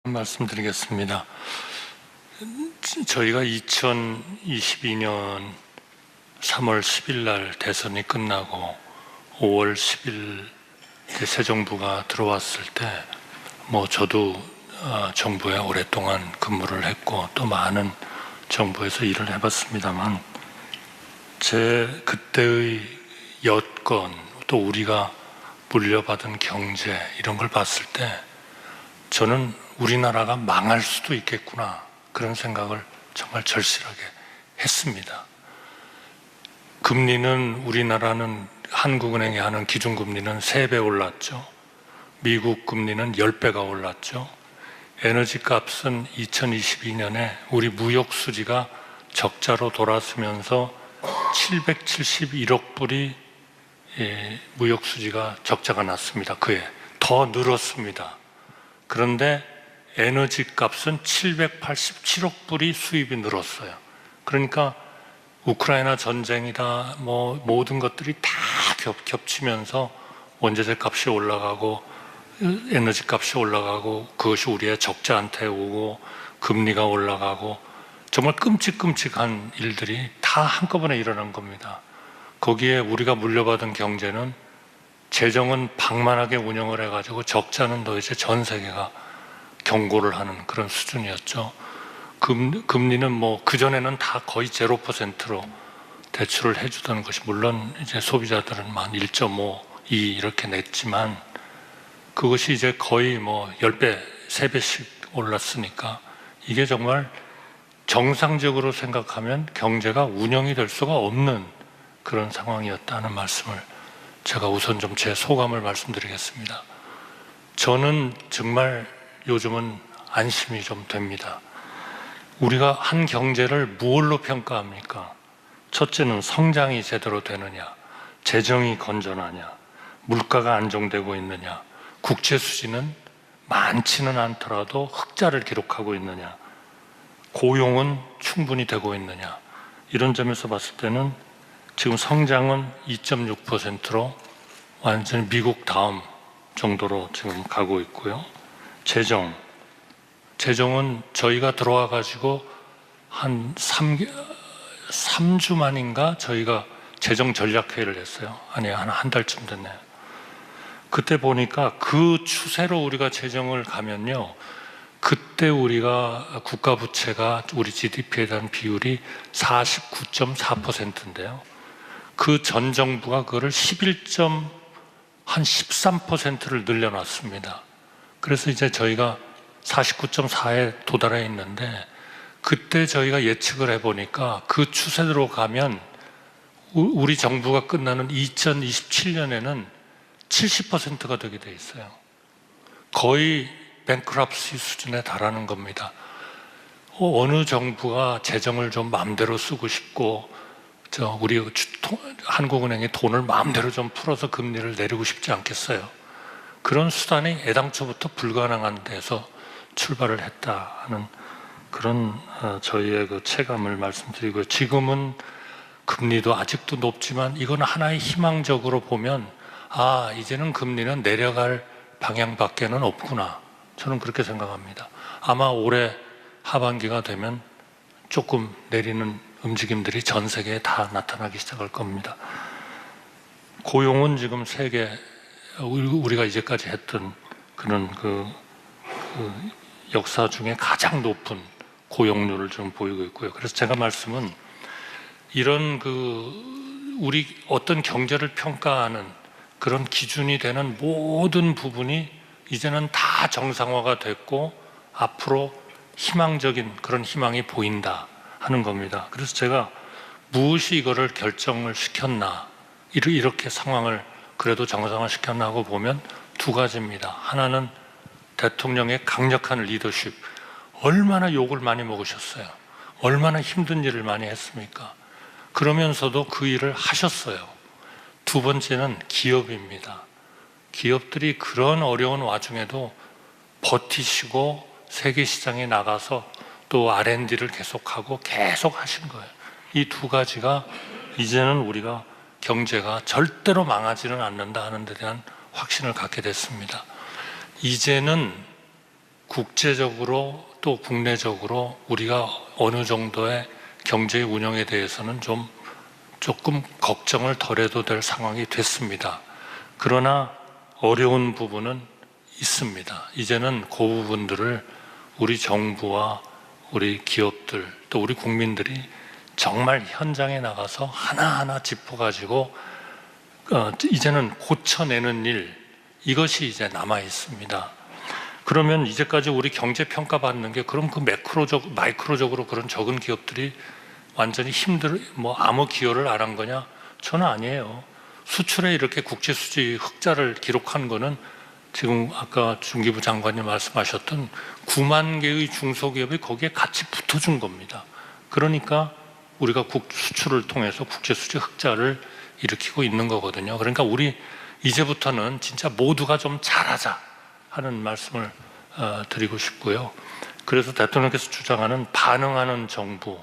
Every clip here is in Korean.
말씀드리겠습니다. 저희가 2022년 3월 10일 날 대선이 끝나고 5월 10일 새 정부가 들어왔을 때 저도 정부에 오랫동안 근무를 했고 또 많은 정부에서 일을 해봤습니다만 제 그때의 여건 또 우리가 물려받은 경제 이런 걸 봤을 때 저는 우리나라가 망할 수도 있겠구나 그런 생각을 정말 절실하게 했습니다. 금리는 우리나라는 한국은행이 하는 기준금리는 3배 올랐죠. 미국 금리는 10배가 올랐죠. 에너지 값은 2022년에 우리 무역 수지가 적자로 돌아서면서 771억 불이 무역 수지가 적자가 났습니다. 그해 더 늘었습니다. 그런데 에너지 값은 787억 불이 수입이 늘었어요. 그러니까 우크라이나 전쟁이다 모든 것들이 다 겹치면서 원자재 값이 올라가고 에너지 값이 올라가고 그것이 우리의 적자한테 오고 금리가 올라가고 정말 끔찍끔찍한 일들이 다 한꺼번에 일어난 겁니다. 거기에 우리가 물려받은 경제는 재정은 방만하게 운영을 해가지고 적자는 도대체 전 세계가 경고를 하는 그런 수준이었죠. 금리는 그전에는 다 거의 0%로 대출을 해주던 것이 물론 이제 소비자들은 1.5, 2 이렇게 냈지만 그것이 이제 거의 10배, 3배씩 올랐으니까 이게 정말 정상적으로 생각하면 경제가 운영이 될 수가 없는 그런 상황이었다는 말씀을 제가 우선 좀 제 소감을 말씀드리겠습니다. 저는 정말 요즘은 안심이 좀 됩니다. 우리가 한 경제를 무엇로 평가합니까? 첫째는 성장이 제대로 되느냐, 재정이 건전하냐, 물가가 안정되고 있느냐, 국채 수지는 많지는 않더라도 흑자를 기록하고 있느냐, 고용은 충분히 되고 있느냐, 이런 점에서 봤을 때는 지금 성장은 2.6%로 완전히 미국 다음 정도로 지금 가고 있고요. 재정은 저희가 들어와 가지고 한 3주 만인가 저희가 재정 전략회의를 했어요. 아니, 한 달쯤 됐네요. 그때 보니까 그 추세로 우리가 재정을 가면요, 그때 우리가 국가 부채가 우리 GDP에 대한 비율이 49.4%인데요. 그 전 정부가 그거를 13%를 늘려놨습니다. 그래서 이제 저희가 49.4에 도달해 있는데 그때 저희가 예측을 해보니까 그 추세대로 가면 우리 정부가 끝나는 2027년에는 70%가 되게 돼 있어요. 거의 뱅크럽시 수준에 달하는 겁니다. 어느 정부가 재정을 좀 마음대로 쓰고 싶고 우리 한국은행이 돈을 마음대로 좀 풀어서 금리를 내리고 싶지 않겠어요. 그런 수단이 애당초부터 불가능한 데서 출발을 했다 하는 그런 저희의 그 체감을 말씀드리고요. 지금은 금리도 아직도 높지만 이건 하나의 희망적으로 보면 이제는 금리는 내려갈 방향밖에는 없구나. 저는 그렇게 생각합니다. 아마 올해 하반기가 되면 조금 내리는 움직임들이 전 세계에 다 나타나기 시작할 겁니다. 고용은 지금 세계 우리가 이제까지 했던 그런 역사 중에 가장 높은 고용률을 좀 보이고 있고요. 그래서 제가 말씀은 이런 우리 어떤 경제를 평가하는 그런 기준이 되는 모든 부분이 이제는 다 정상화가 됐고 앞으로 희망적인 그런 희망이 보인다 하는 겁니다. 그래서 제가 무엇이 이거를 결정을 시켰나, 이렇게 상황을 그래도 정상화 시켰나 하고 보면 두 가지입니다. 하나는 대통령의 강력한 리더십, 얼마나 욕을 많이 먹으셨어요. 얼마나 힘든 일을 많이 했습니까? 그러면서도 그 일을 하셨어요. 두 번째는 기업입니다. 기업들이 그런 어려운 와중에도 버티시고 세계 시장에 나가서 또 R&D를 계속하고 계속 하신 거예요. 이 두 가지가 이제는 우리가 경제가 절대로 망하지는 않는다 하는 데 대한 확신을 갖게 됐습니다. 이제는 국제적으로 또 국내적으로 우리가 어느 정도의 경제 운영에 대해서는 조금 걱정을 덜 해도 될 상황이 됐습니다. 그러나 어려운 부분은 있습니다. 이제는 그 부분들을 우리 정부와 우리 기업들 또 우리 국민들이 정말 현장에 나가서 하나하나 짚어가지고 이제는 고쳐내는 일, 이것이 이제 남아 있습니다. 그러면 이제까지 우리 경제 평가 받는 게 그럼 그 마이크로적으로 그런 적은 기업들이 완전히 아무 기여를 안 한 거냐? 저는 아니에요. 수출에 이렇게 국제 수지 흑자를 기록한 거는 지금 아까 중기부 장관님 말씀하셨던 9만 개의 중소기업이 거기에 같이 붙어준 겁니다. 그러니까 우리가 수출을 통해서 국제 수지 흑자를 일으키고 있는 거거든요. 그러니까 우리 이제부터는 진짜 모두가 좀 잘하자 하는 말씀을 드리고 싶고요. 그래서 대통령께서 주장하는 반응하는 정부,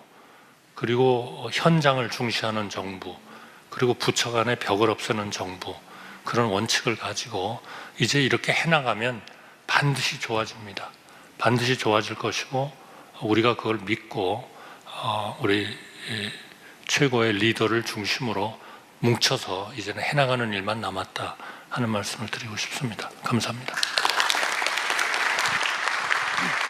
그리고 현장을 중시하는 정부, 그리고 부처 간의 벽을 없애는 정부, 그런 원칙을 가지고 이제 이렇게 해나가면 반드시 좋아집니다. 반드시 좋아질 것이고 우리가 그걸 믿고 우리 최고의 리더를 중심으로 뭉쳐서 이제는 해나가는 일만 남았다 하는 말씀을 드리고 싶습니다. 감사합니다.